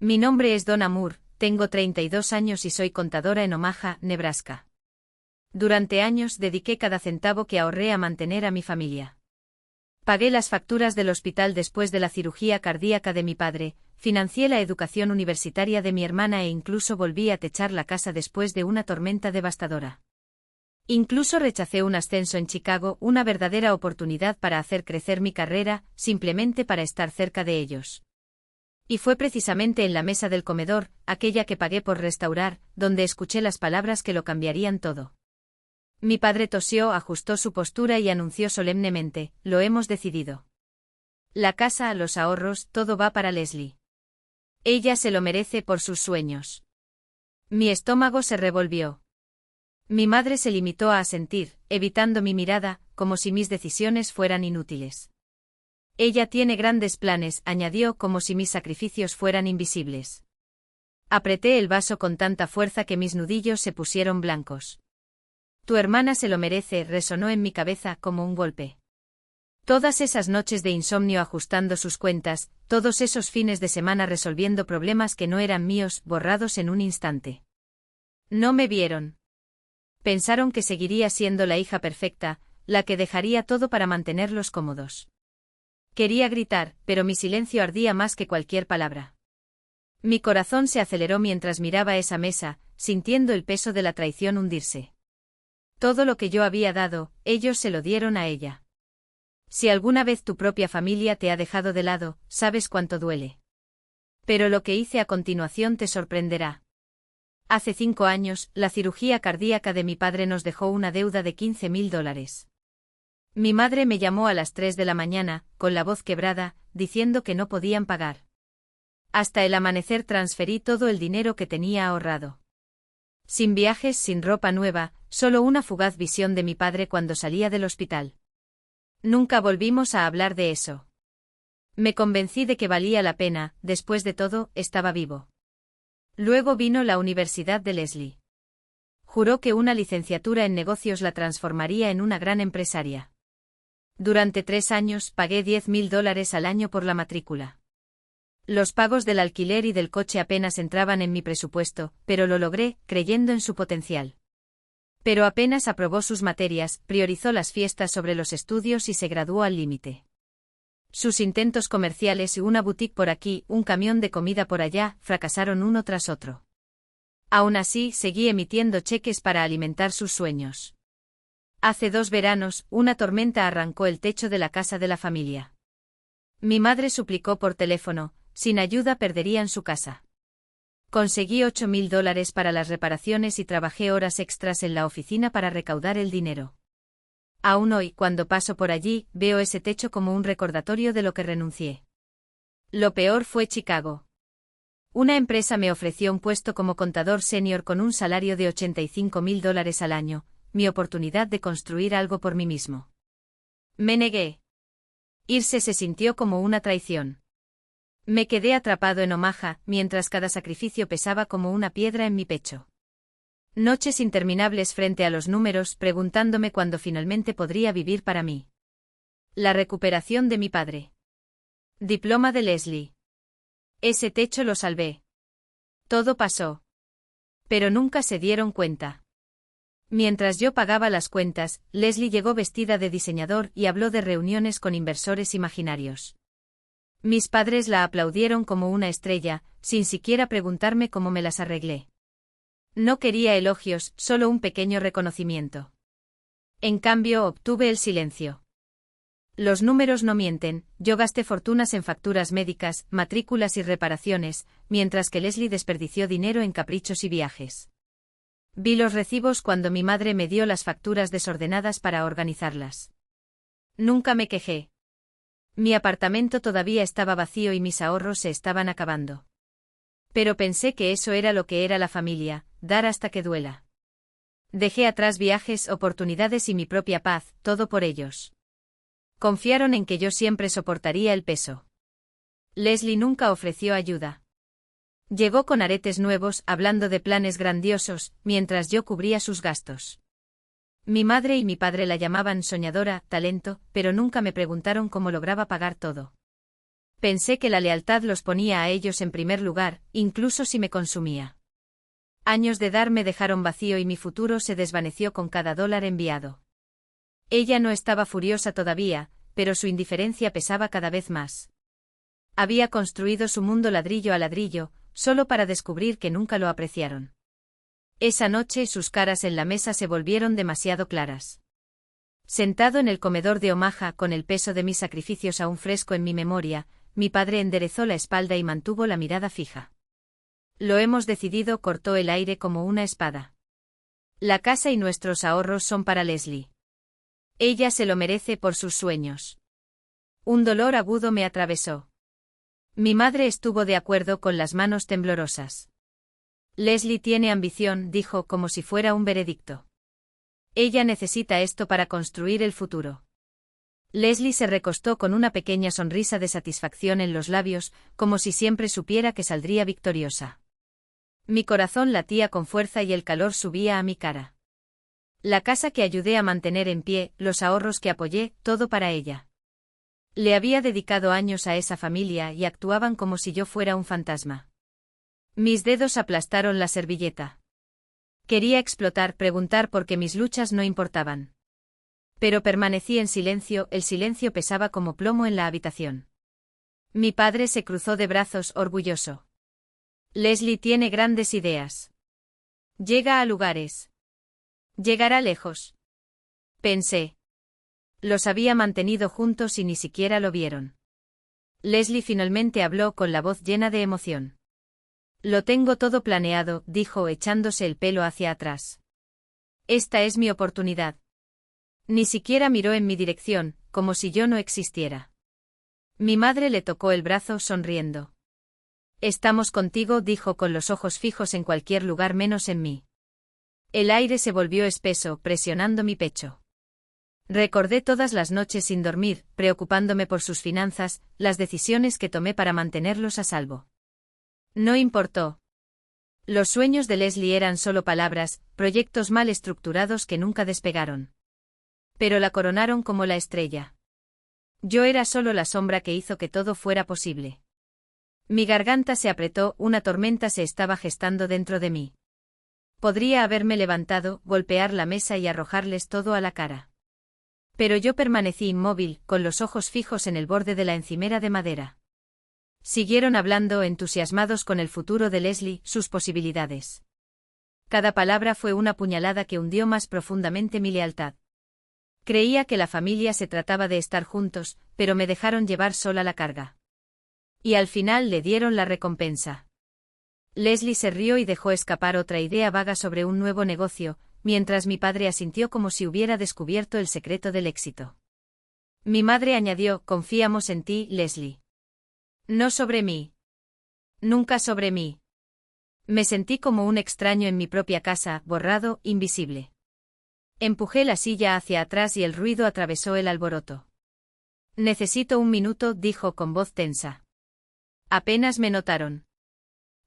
Mi nombre es Donna Moore, tengo 32 años y soy contadora en Omaha, Nebraska. Durante años dediqué cada centavo que ahorré a mantener a mi familia. Pagué las facturas del hospital después de la cirugía cardíaca de mi padre, financié la educación universitaria de mi hermana e incluso volví a techar la casa después de una tormenta devastadora. Incluso rechacé un ascenso en Chicago, una verdadera oportunidad para hacer crecer mi carrera, simplemente para estar cerca de ellos. Y fue precisamente en la mesa del comedor, aquella que pagué por restaurar, donde escuché las palabras que lo cambiarían todo. Mi padre tosió, ajustó su postura y anunció solemnemente: lo hemos decidido. La casa, los ahorros, todo va para Leslie. Ella se lo merece por sus sueños. Mi estómago se revolvió. Mi madre se limitó a asentir, evitando mi mirada, como si mis decisiones fueran inútiles. Ella tiene grandes planes, añadió, como si mis sacrificios fueran invisibles. Apreté el vaso con tanta fuerza que mis nudillos se pusieron blancos. Tu hermana se lo merece, resonó en mi cabeza como un golpe. Todas esas noches de insomnio ajustando sus cuentas, todos esos fines de semana resolviendo problemas que no eran míos, borrados en un instante. No me vieron. Pensaron que seguiría siendo la hija perfecta, la que dejaría todo para mantenerlos cómodos. Quería gritar, pero mi silencio ardía más que cualquier palabra. Mi corazón se aceleró mientras miraba esa mesa, sintiendo el peso de la traición hundirse. Todo lo que yo había dado, ellos se lo dieron a ella. Si alguna vez tu propia familia te ha dejado de lado, sabes cuánto duele. Pero lo que hice a continuación te sorprenderá. Hace 5 años, la cirugía cardíaca de mi padre nos dejó una deuda de $15,000. Mi madre me llamó a las 3 de la mañana, con la voz quebrada, diciendo que no podían pagar. Hasta el amanecer transferí todo el dinero que tenía ahorrado. Sin viajes, sin ropa nueva, solo una fugaz visión de mi padre cuando salía del hospital. Nunca volvimos a hablar de eso. Me convencí de que valía la pena, después de todo, estaba vivo. Luego vino la Universidad de Leslie. Juró que una licenciatura en negocios la transformaría en una gran empresaria. Durante 3 años pagué $10,000 al año por la matrícula. Los pagos del alquiler y del coche apenas entraban en mi presupuesto, pero lo logré, creyendo en su potencial. Pero apenas aprobó sus materias, priorizó las fiestas sobre los estudios y se graduó al límite. Sus intentos comerciales y una boutique por aquí, un camión de comida por allá, fracasaron uno tras otro. Aún así, seguí emitiendo cheques para alimentar sus sueños. Hace 2 veranos, una tormenta arrancó el techo de la casa de la familia. Mi madre suplicó por teléfono, sin ayuda perderían su casa. Conseguí $8,000 para las reparaciones y trabajé horas extras en la oficina para recaudar el dinero. Aún hoy, cuando paso por allí, veo ese techo como un recordatorio de lo que renuncié. Lo peor fue Chicago. Una empresa me ofreció un puesto como contador senior con un salario de $85,000 al año, mi oportunidad de construir algo por mí mismo. Me negué. Irse se sintió como una traición. Me quedé atrapado en Omaha, mientras cada sacrificio pesaba como una piedra en mi pecho. Noches interminables frente a los números, preguntándome cuándo finalmente podría vivir para mí. La recuperación de mi padre. Diploma de Leslie. Ese techo lo salvé. Todo pasó. Pero nunca se dieron cuenta. Mientras yo pagaba las cuentas, Leslie llegó vestida de diseñador y habló de reuniones con inversores imaginarios. Mis padres la aplaudieron como una estrella, sin siquiera preguntarme cómo me las arreglé. No quería elogios, solo un pequeño reconocimiento. En cambio, obtuve el silencio. Los números no mienten, yo gasté fortunas en facturas médicas, matrículas y reparaciones, mientras que Leslie desperdició dinero en caprichos y viajes. Vi los recibos cuando mi madre me dio las facturas desordenadas para organizarlas. Nunca me quejé. Mi apartamento todavía estaba vacío y mis ahorros se estaban acabando. Pero pensé que eso era lo que era la familia, dar hasta que duela. Dejé atrás viajes, oportunidades y mi propia paz, todo por ellos. Confiaron en que yo siempre soportaría el peso. Leslie nunca ofreció ayuda. Llegó con aretes nuevos, hablando de planes grandiosos, mientras yo cubría sus gastos. Mi madre y mi padre la llamaban soñadora, talento, pero nunca me preguntaron cómo lograba pagar todo. Pensé que la lealtad los ponía a ellos en primer lugar, incluso si me consumía. Años de dar me dejaron vacío y mi futuro se desvaneció con cada dólar enviado. Ella no estaba furiosa todavía, pero su indiferencia pesaba cada vez más. Había construido su mundo ladrillo a ladrillo, solo para descubrir que nunca lo apreciaron. Esa noche sus caras en la mesa se volvieron demasiado claras. Sentado en el comedor de Omaha con el peso de mis sacrificios aún fresco en mi memoria, mi padre enderezó la espalda y mantuvo la mirada fija. Lo hemos decidido, cortó el aire como una espada. La casa y nuestros ahorros son para Leslie. Ella se lo merece por sus sueños. Un dolor agudo me atravesó. Mi madre estuvo de acuerdo con las manos temblorosas. Leslie tiene ambición, dijo como si fuera un veredicto. Ella necesita esto para construir el futuro. Leslie se recostó con una pequeña sonrisa de satisfacción en los labios, como si siempre supiera que saldría victoriosa. Mi corazón latía con fuerza y el calor subía a mi cara. La casa que ayudé a mantener en pie, los ahorros que apoyé, todo para ella. Le había dedicado años a esa familia y actuaban como si yo fuera un fantasma. Mis dedos aplastaron la servilleta. Quería explotar, preguntar por qué mis luchas no importaban. Pero permanecí en silencio, el silencio pesaba como plomo en la habitación. Mi padre se cruzó de brazos, orgulloso. Leslie tiene grandes ideas. Llega a lugares. Llegará lejos. Pensé. Los había mantenido juntos y ni siquiera lo vieron. Leslie finalmente habló con la voz llena de emoción. Lo tengo todo planeado, dijo echándose el pelo hacia atrás. Esta es mi oportunidad. Ni siquiera miró en mi dirección, como si yo no existiera. Mi madre le tocó el brazo sonriendo. Estamos contigo, dijo con los ojos fijos en cualquier lugar menos en mí. El aire se volvió espeso, presionando mi pecho. Recordé todas las noches sin dormir, preocupándome por sus finanzas, las decisiones que tomé para mantenerlos a salvo. No importó. Los sueños de Leslie eran solo palabras, proyectos mal estructurados que nunca despegaron. Pero la coronaron como la estrella. Yo era solo la sombra que hizo que todo fuera posible. Mi garganta se apretó, una tormenta se estaba gestando dentro de mí. Podría haberme levantado, golpear la mesa y arrojarles todo a la cara. Pero yo permanecí inmóvil, con los ojos fijos en el borde de la encimera de madera. Siguieron hablando, entusiasmados con el futuro de Leslie, sus posibilidades. Cada palabra fue una puñalada que hundió más profundamente mi lealtad. Creía que la familia se trataba de estar juntos, pero me dejaron llevar sola la carga. Y al final le dieron la recompensa. Leslie se rió y dejó escapar otra idea vaga sobre un nuevo negocio, mientras mi padre asintió como si hubiera descubierto el secreto del éxito. Mi madre añadió, confiamos en ti, Leslie. No sobre mí. Nunca sobre mí. Me sentí como un extraño en mi propia casa, borrado, invisible. Empujé la silla hacia atrás y el ruido atravesó el alboroto. Necesito un minuto, dijo con voz tensa. Apenas me notaron.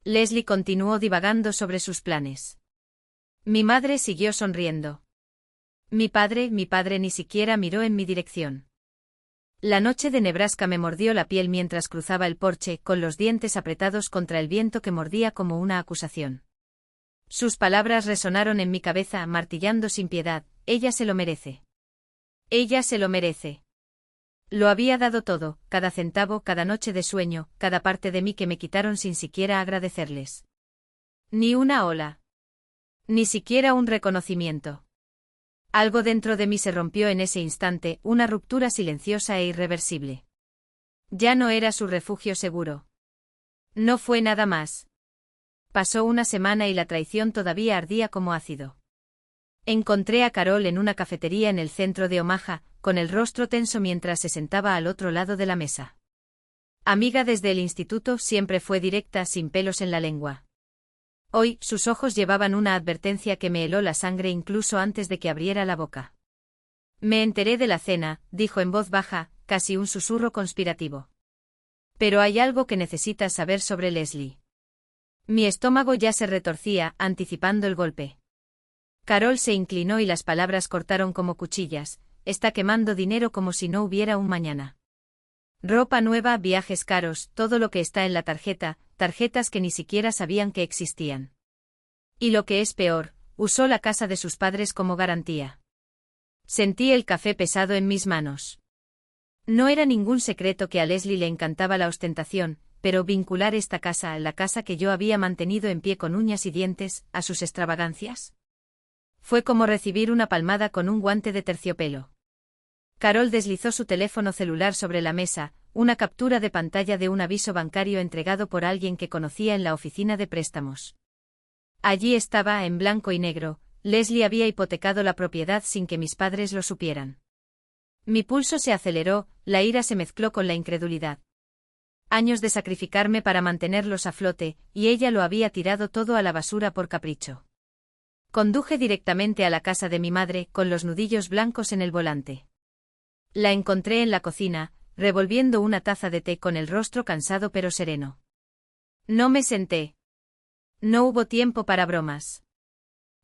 Leslie continuó divagando sobre sus planes. Mi madre siguió sonriendo. Mi padre ni siquiera miró en mi dirección. La noche de Nebraska me mordió la piel mientras cruzaba el porche, con los dientes apretados contra el viento que mordía como una acusación. Sus palabras resonaron en mi cabeza, martillando sin piedad, ella se lo merece. Ella se lo merece. Lo había dado todo, cada centavo, cada noche de sueño, cada parte de mí que me quitaron sin siquiera agradecerles. Ni una ola. Ni siquiera un reconocimiento. Algo dentro de mí se rompió en ese instante, una ruptura silenciosa e irreversible. Ya no era su refugio seguro. No fue nada más. Pasó una semana y la traición todavía ardía como ácido. Encontré a Carol en una cafetería en el centro de Omaha, con el rostro tenso mientras se sentaba al otro lado de la mesa. Amiga desde el instituto, siempre fue directa, sin pelos en la lengua. Hoy, sus ojos llevaban una advertencia que me heló la sangre incluso antes de que abriera la boca. Me enteré de la cena, dijo en voz baja, casi un susurro conspirativo. Pero hay algo que necesitas saber sobre Leslie. Mi estómago ya se retorcía, anticipando el golpe. Carol se inclinó y las palabras cortaron como cuchillas, está quemando dinero como si no hubiera un mañana. Ropa nueva, viajes caros, todo lo que está en la tarjeta, tarjetas que ni siquiera sabían que existían. Y lo que es peor, usó la casa de sus padres como garantía. Sentí el café pesado en mis manos. No era ningún secreto que a Leslie le encantaba la ostentación, pero vincular esta casa, la casa que yo había mantenido en pie con uñas y dientes, a sus extravagancias. Fue como recibir una palmada con un guante de terciopelo. Carol deslizó su teléfono celular sobre la mesa, una captura de pantalla de un aviso bancario entregado por alguien que conocía en la oficina de préstamos. Allí estaba, en blanco y negro: Leslie había hipotecado la propiedad sin que mis padres lo supieran. Mi pulso se aceleró, la ira se mezcló con la incredulidad. Años de sacrificarme para mantenerlos a flote, y ella lo había tirado todo a la basura por capricho. Conduje directamente a la casa de mi madre, con los nudillos blancos en el volante. La encontré en la cocina, revolviendo una taza de té con el rostro cansado pero sereno. No me senté. No hubo tiempo para bromas.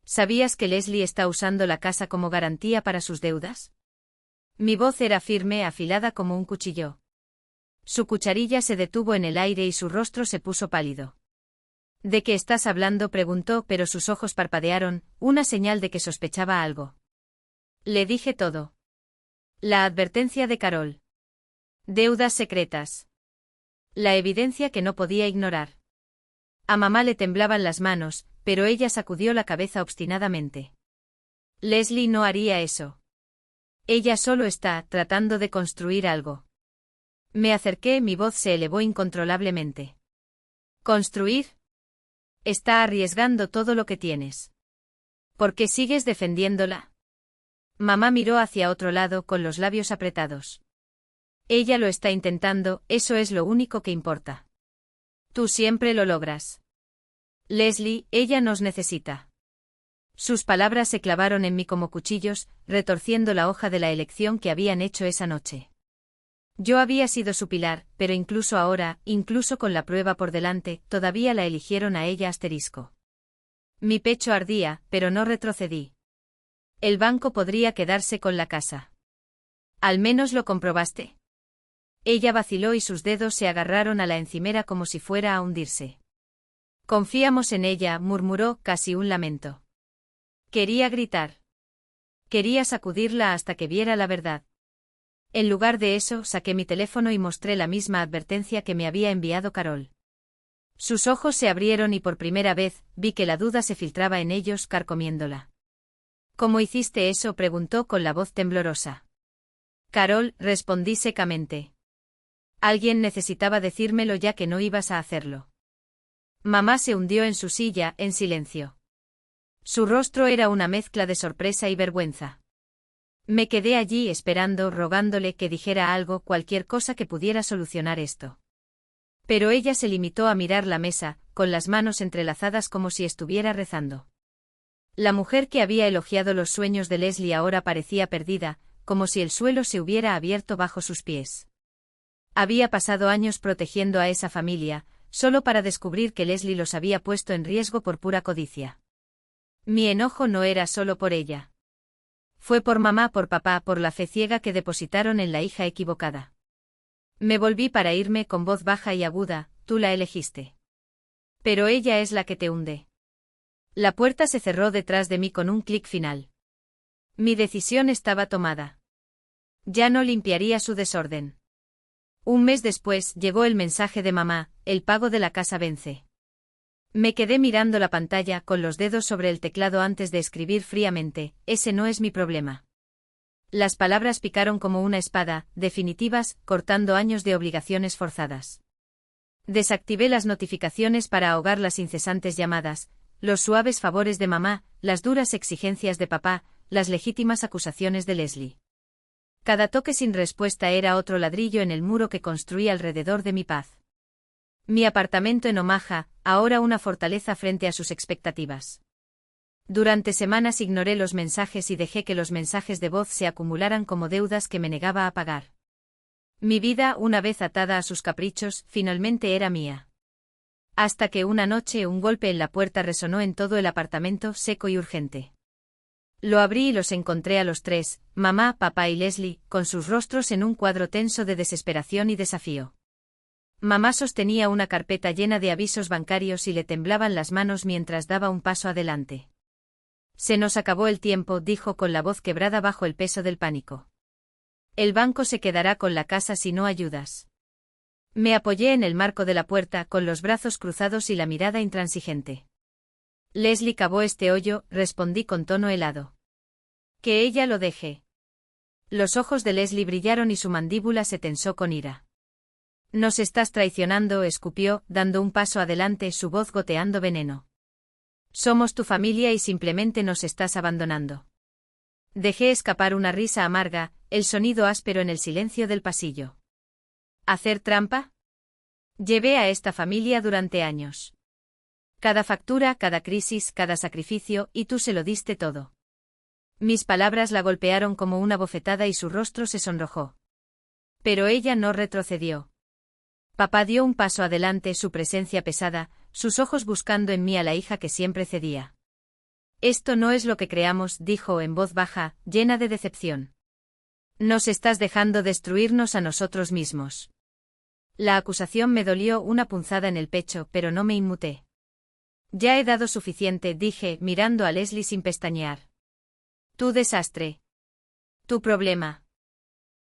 ¿Sabías que Leslie está usando la casa como garantía para sus deudas? Mi voz era firme, afilada como un cuchillo. Su cucharilla se detuvo en el aire y su rostro se puso pálido. ¿De qué estás hablando?, preguntó, pero sus ojos parpadearon, una señal de que sospechaba algo. Le dije todo. La advertencia de Carol. Deudas secretas. La evidencia que no podía ignorar. A mamá le temblaban las manos, pero ella sacudió la cabeza obstinadamente. Leslie no haría eso. Ella solo está tratando de construir algo. Me acerqué, mi voz se elevó incontrolablemente. ¿Construir? Está arriesgando todo lo que tienes. ¿Por qué sigues defendiéndola? Mamá miró hacia otro lado con los labios apretados. Ella lo está intentando, eso es lo único que importa. Tú siempre lo logras. Leslie, ella nos necesita. Sus palabras se clavaron en mí como cuchillos, retorciendo la hoja de la elección que habían hecho esa noche. Yo había sido su pilar, pero incluso ahora, incluso con la prueba por delante, todavía la eligieron a ella asterisco. Mi pecho ardía, pero no retrocedí. El banco podría quedarse con la casa. ¿Al menos lo comprobaste? Ella vaciló y sus dedos se agarraron a la encimera como si fuera a hundirse. Confiamos en ella, murmuró, casi un lamento. Quería gritar. Quería sacudirla hasta que viera la verdad. En lugar de eso, saqué mi teléfono y mostré la misma advertencia que me había enviado Carol. Sus ojos se abrieron y por primera vez, vi que la duda se filtraba en ellos, carcomiéndola. ¿Cómo hiciste eso?, preguntó con la voz temblorosa. Carol, respondí secamente. Alguien necesitaba decírmelo ya que no ibas a hacerlo. Mamá se hundió en su silla, en silencio. Su rostro era una mezcla de sorpresa y vergüenza. Me quedé allí esperando, rogándole que dijera algo, cualquier cosa que pudiera solucionar esto. Pero ella se limitó a mirar la mesa, con las manos entrelazadas como si estuviera rezando. La mujer que había elogiado los sueños de Leslie ahora parecía perdida, como si el suelo se hubiera abierto bajo sus pies. Había pasado años protegiendo a esa familia, solo para descubrir que Leslie los había puesto en riesgo por pura codicia. Mi enojo no era solo por ella. Fue por mamá, por papá, por la fe ciega que depositaron en la hija equivocada. Me volví para irme con voz baja y aguda: tú la elegiste. Pero ella es la que te hunde. La puerta se cerró detrás de mí con un clic final. Mi decisión estaba tomada. Ya no limpiaría su desorden. Un mes después llegó el mensaje de mamá: el pago de la casa vence. Me quedé mirando la pantalla con los dedos sobre el teclado antes de escribir fríamente: ese no es mi problema. Las palabras picaron como una espada, definitivas, cortando años de obligaciones forzadas. Desactivé las notificaciones para ahogar las incesantes llamadas, los suaves favores de mamá, las duras exigencias de papá, las legítimas acusaciones de Leslie. Cada toque sin respuesta era otro ladrillo en el muro que construí alrededor de mi paz. Mi apartamento en Omaha, ahora una fortaleza frente a sus expectativas. Durante semanas ignoré los mensajes y dejé que los mensajes de voz se acumularan como deudas que me negaba a pagar. Mi vida, una vez atada a sus caprichos, finalmente era mía. Hasta que una noche un golpe en la puerta resonó en todo el apartamento, seco y urgente. Lo abrí y los encontré a los tres, mamá, papá y Leslie, con sus rostros en un cuadro tenso de desesperación y desafío. Mamá sostenía una carpeta llena de avisos bancarios y le temblaban las manos mientras daba un paso adelante. Se nos acabó el tiempo, dijo con la voz quebrada bajo el peso del pánico. El banco se quedará con la casa si no ayudas. Me apoyé en el marco de la puerta, con los brazos cruzados y la mirada intransigente. Leslie cavó este hoyo, respondí con tono helado. Que ella lo deje. Los ojos de Leslie brillaron y su mandíbula se tensó con ira. Nos estás traicionando, escupió, dando un paso adelante, su voz goteando veneno. Somos tu familia y simplemente nos estás abandonando. Dejé escapar una risa amarga, el sonido áspero en el silencio del pasillo. ¿Hacer trampa? Llevé a esta familia durante años. Cada factura, cada crisis, cada sacrificio, y tú se lo diste todo. Mis palabras la golpearon como una bofetada y su rostro se sonrojó. Pero ella no retrocedió. Papá dio un paso adelante, su presencia pesada, sus ojos buscando en mí a la hija que siempre cedía. Esto no es lo que creamos, dijo en voz baja, llena de decepción. Nos estás dejando destruirnos a nosotros mismos. La acusación me dolió una punzada en el pecho, pero no me inmuté. Ya he dado suficiente, dije, mirando a Leslie sin pestañear. Tu desastre. Tu problema.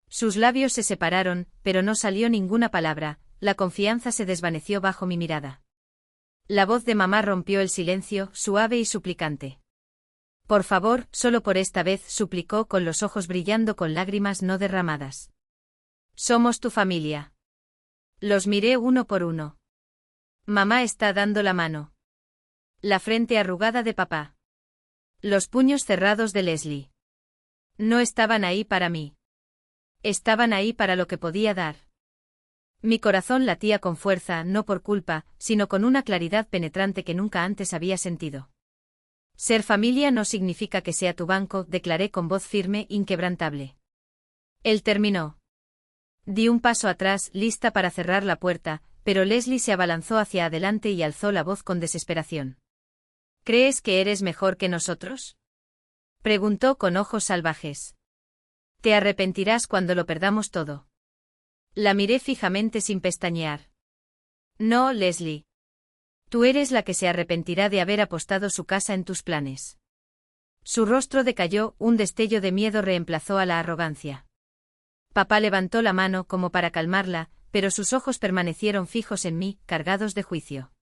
Sus labios se separaron, pero no salió ninguna palabra, la confianza se desvaneció bajo mi mirada. La voz de mamá rompió el silencio, suave y suplicante. Por favor, solo por esta vez, suplicó con los ojos brillando con lágrimas no derramadas. Somos tu familia. Los miré uno por uno. Mamá está dando la mano. La frente arrugada de papá. Los puños cerrados de Leslie. No estaban ahí para mí. Estaban ahí para lo que podía dar. Mi corazón latía con fuerza, no por culpa, sino con una claridad penetrante que nunca antes había sentido. Ser familia no significa que sea tu banco, declaré con voz firme, inquebrantable. Él terminó. Di un paso atrás, lista para cerrar la puerta, pero Leslie se abalanzó hacia adelante y alzó la voz con desesperación. ¿Crees que eres mejor que nosotros? Preguntó con ojos salvajes. Te arrepentirás cuando lo perdamos todo. La miré fijamente sin pestañear. No, Leslie. Tú eres la que se arrepentirá de haber apostado su casa en tus planes. Su rostro decayó, un destello de miedo reemplazó a la arrogancia. Papá levantó la mano como para calmarla, pero sus ojos permanecieron fijos en mí, cargados de juicio.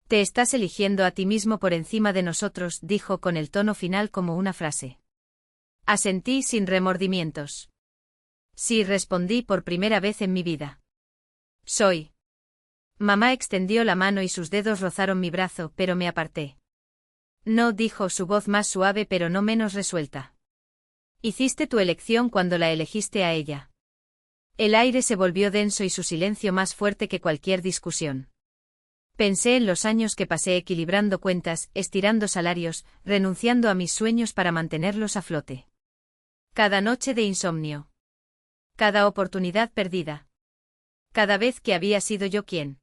Te estás eligiendo a ti mismo por encima de nosotros, dijo con el tono final como una frase. Asentí sin remordimientos. Sí, respondí por primera vez en mi vida. Soy. Mamá extendió la mano y sus dedos rozaron mi brazo, pero me aparté. No, dijo, su voz más suave pero no menos resuelta. Hiciste tu elección cuando la elegiste a ella. El aire se volvió denso y su silencio más fuerte que cualquier discusión. Pensé en los años que pasé equilibrando cuentas, estirando salarios, renunciando a mis sueños para mantenerlos a flote. Cada noche de insomnio. Cada oportunidad perdida. Cada vez que había sido yo quien.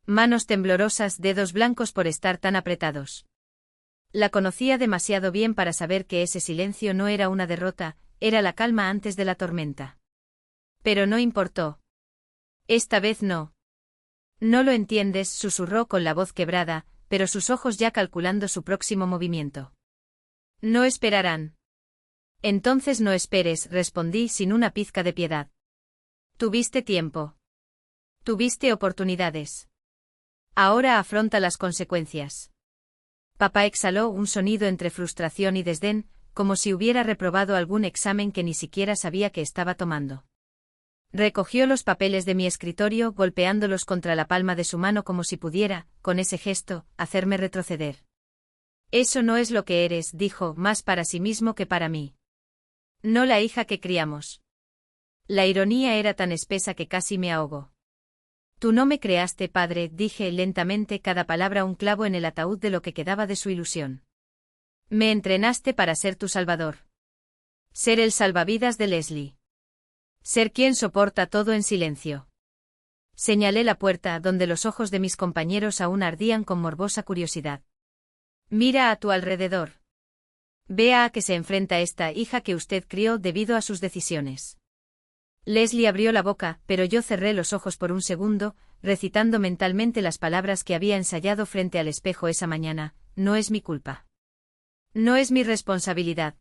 Manos temblorosas, dedos blancos por estar tan apretados. La conocía demasiado bien para saber que ese silencio no era una derrota, era la calma antes de la tormenta. Pero no importó. Esta vez no. No lo entiendes, susurró con la voz quebrada, pero sus ojos ya calculando su próximo movimiento. No esperarán. Entonces no esperes, respondí sin una pizca de piedad. Tuviste tiempo. Tuviste oportunidades. Ahora afronta las consecuencias. Papá exhaló un sonido entre frustración y desdén, como si hubiera reprobado algún examen que ni siquiera sabía que estaba tomando. Recogió los papeles de mi escritorio, golpeándolos contra la palma de su mano como si pudiera, con ese gesto, hacerme retroceder. Eso no es lo que eres, dijo, más para sí mismo que para mí. No la hija que criamos. La ironía era tan espesa que casi me ahogó. Tú no me creaste, padre, dije lentamente, cada palabra un clavo en el ataúd de lo que quedaba de su ilusión. Me entrenaste para ser tu salvador. Ser el salvavidas de Leslie. Ser quien soporta todo en silencio. Señalé la puerta donde los ojos de mis compañeros aún ardían con morbosa curiosidad. Mira a tu alrededor. Vea a qué se enfrenta esta hija que usted crió debido a sus decisiones. Leslie abrió la boca, pero yo cerré los ojos por un segundo, recitando mentalmente las palabras que había ensayado frente al espejo esa mañana: no es mi culpa. No es mi responsabilidad.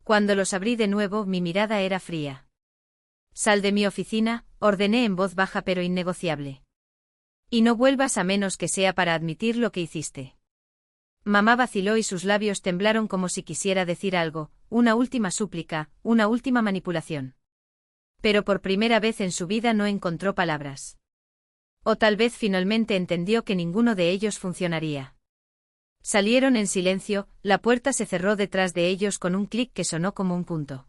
Cuando los abrí de nuevo, mi mirada era fría. Sal de mi oficina, ordené en voz baja pero innegociable. Y no vuelvas a menos que sea para admitir lo que hiciste. Mamá vaciló y sus labios temblaron como si quisiera decir algo, una última súplica, una última manipulación. Pero por primera vez en su vida no encontró palabras. O tal vez finalmente entendió que ninguno de ellos funcionaría. Salieron en silencio, la puerta se cerró detrás de ellos con un clic que sonó como un punto.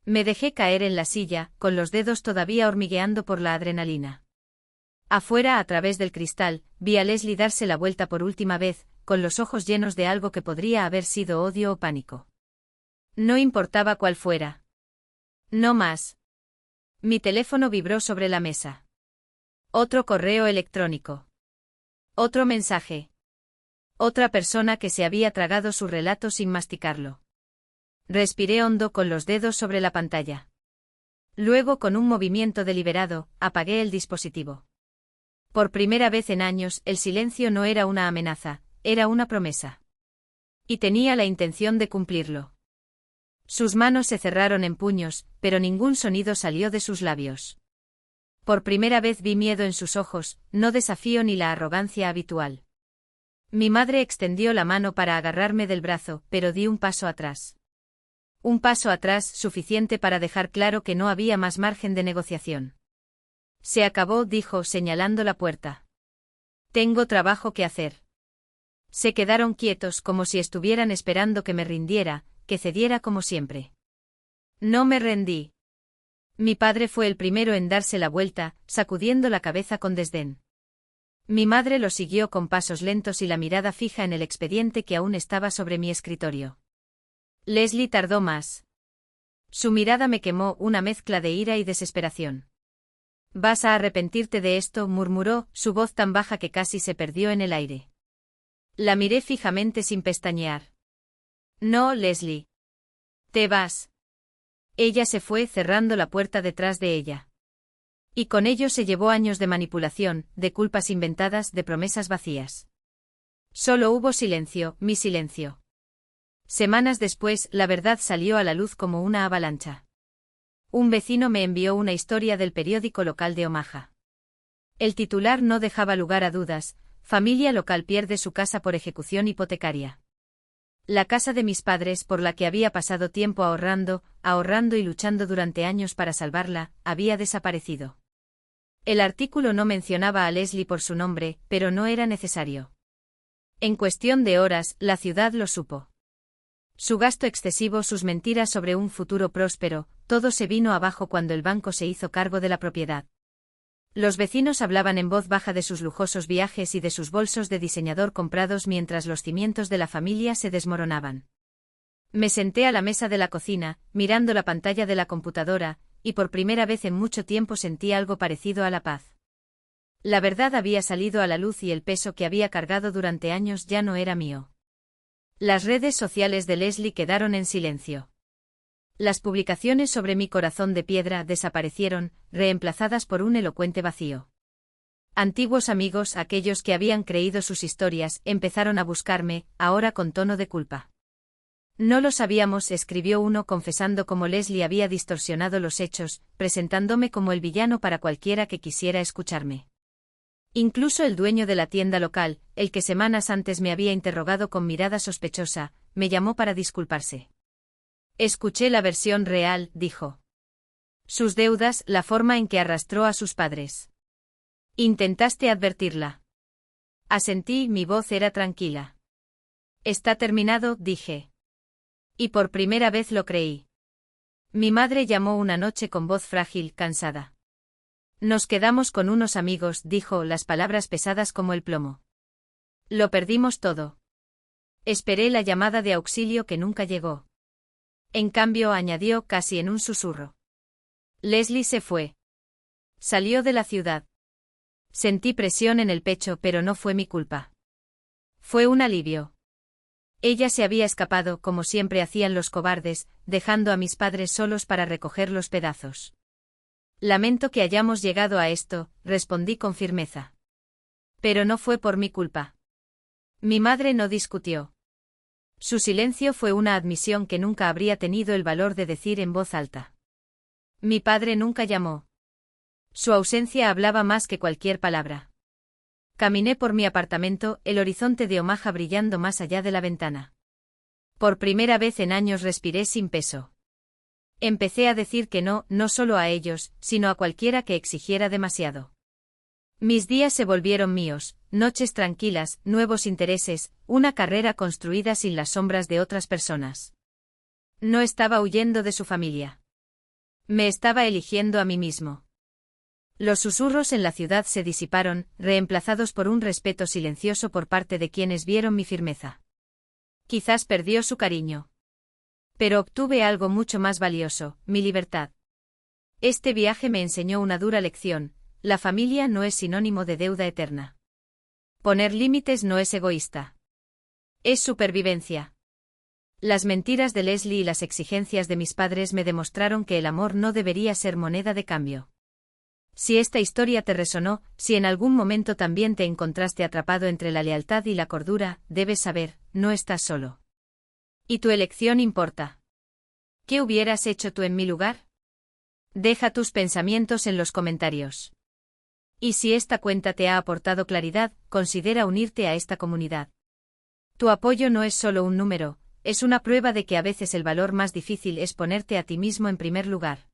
Me dejé caer en la silla, con los dedos todavía hormigueando por la adrenalina. Afuera, a través del cristal, vi a Leslie darse la vuelta por última vez, con los ojos llenos de algo que podría haber sido odio o pánico. No importaba cuál fuera. No más. Mi teléfono vibró sobre la mesa. Otro correo electrónico. Otro mensaje. Otra persona que se había tragado su relato sin masticarlo. Respiré hondo con los dedos sobre la pantalla. Luego, con un movimiento deliberado, apagué el dispositivo. Por primera vez en años, el silencio no era una amenaza, era una promesa. Y tenía la intención de cumplirlo. Sus manos se cerraron en puños, pero ningún sonido salió de sus labios. Por primera vez vi miedo en sus ojos, no desafío ni la arrogancia habitual. Mi madre extendió la mano para agarrarme del brazo, pero di un paso atrás. Un paso atrás suficiente para dejar claro que no había más margen de negociación. Se acabó, dijo, señalando la puerta. Tengo trabajo que hacer. Se quedaron quietos como si estuvieran esperando que me rindiera, que cediera como siempre. No me rendí. Mi padre fue el primero en darse la vuelta, sacudiendo la cabeza con desdén. Mi madre lo siguió con pasos lentos y la mirada fija en el expediente que aún estaba sobre mi escritorio. Leslie tardó más. Su mirada me quemó, una mezcla de ira y desesperación. Vas a arrepentirte de esto, murmuró, su voz tan baja que casi se perdió en el aire. La miré fijamente sin pestañear. No, Leslie. Te vas. Ella se fue, cerrando la puerta detrás de ella. Y con ello se llevó años de manipulación, de culpas inventadas, de promesas vacías. Solo hubo silencio, mi silencio. Semanas después, la verdad salió a la luz como una avalancha. Un vecino me envió una historia del periódico local de Omaha. El titular no dejaba lugar a dudas: familia local pierde su casa por ejecución hipotecaria. La casa de mis padres, por la que había pasado tiempo ahorrando y luchando durante años para salvarla, había desaparecido. El artículo no mencionaba a Leslie por su nombre, pero no era necesario. En cuestión de horas, la ciudad lo supo. Su gasto excesivo, sus mentiras sobre un futuro próspero, todo se vino abajo cuando el banco se hizo cargo de la propiedad. Los vecinos hablaban en voz baja de sus lujosos viajes y de sus bolsos de diseñador comprados mientras los cimientos de la familia se desmoronaban. Me senté a la mesa de la cocina, mirando la pantalla de la computadora, y por primera vez en mucho tiempo sentí algo parecido a la paz. La verdad había salido a la luz y el peso que había cargado durante años ya no era mío. Las redes sociales de Leslie quedaron en silencio. Las publicaciones sobre mi corazón de piedra desaparecieron, reemplazadas por un elocuente vacío. Antiguos amigos, aquellos que habían creído sus historias, empezaron a buscarme, ahora con tono de culpa. No lo sabíamos, escribió uno confesando cómo Leslie había distorsionado los hechos, presentándome como el villano para cualquiera que quisiera escucharme. Incluso el dueño de la tienda local, el que semanas antes me había interrogado con mirada sospechosa, me llamó para disculparse. Escuché la versión real, dijo. Sus deudas, la forma en que arrastró a sus padres. ¿Intentaste advertirla? Asentí, mi voz era tranquila. Está terminado, dije. Y por primera vez lo creí. Mi madre llamó una noche con voz frágil, cansada. Nos quedamos con unos amigos, dijo, las palabras pesadas como el plomo. Lo perdimos todo. Esperé la llamada de auxilio que nunca llegó. En cambio, añadió casi en un susurro. Leslie se fue. Salió de la ciudad. Sentí presión en el pecho, pero no fue mi culpa. Fue un alivio. Ella se había escapado, como siempre hacían los cobardes, dejando a mis padres solos para recoger los pedazos. Lamento que hayamos llegado a esto, respondí con firmeza. Pero no fue por mi culpa. Mi madre no discutió. Su silencio fue una admisión que nunca habría tenido el valor de decir en voz alta. Mi padre nunca llamó. Su ausencia hablaba más que cualquier palabra. Caminé por mi apartamento, el horizonte de Omaha brillando más allá de la ventana. Por primera vez en años respiré sin peso. Empecé a decir que no, no solo a ellos, sino a cualquiera que exigiera demasiado. Mis días se volvieron míos, noches tranquilas, nuevos intereses, una carrera construida sin las sombras de otras personas. No estaba huyendo de su familia. Me estaba eligiendo a mí mismo. Los susurros en la ciudad se disiparon, reemplazados por un respeto silencioso por parte de quienes vieron mi firmeza. Quizás perdió su cariño. Pero obtuve algo mucho más valioso, mi libertad. Este viaje me enseñó una dura lección: la familia no es sinónimo de deuda eterna. Poner límites no es egoísta. Es supervivencia. Las mentiras de Leslie y las exigencias de mis padres me demostraron que el amor no debería ser moneda de cambio. Si esta historia te resonó, si en algún momento también te encontraste atrapado entre la lealtad y la cordura, debes saber, no estás solo. Y tu elección importa. ¿Qué hubieras hecho tú en mi lugar? Deja tus pensamientos en los comentarios. Y si esta cuenta te ha aportado claridad, considera unirte a esta comunidad. Tu apoyo no es solo un número, es una prueba de que a veces el valor más difícil es ponerte a ti mismo en primer lugar.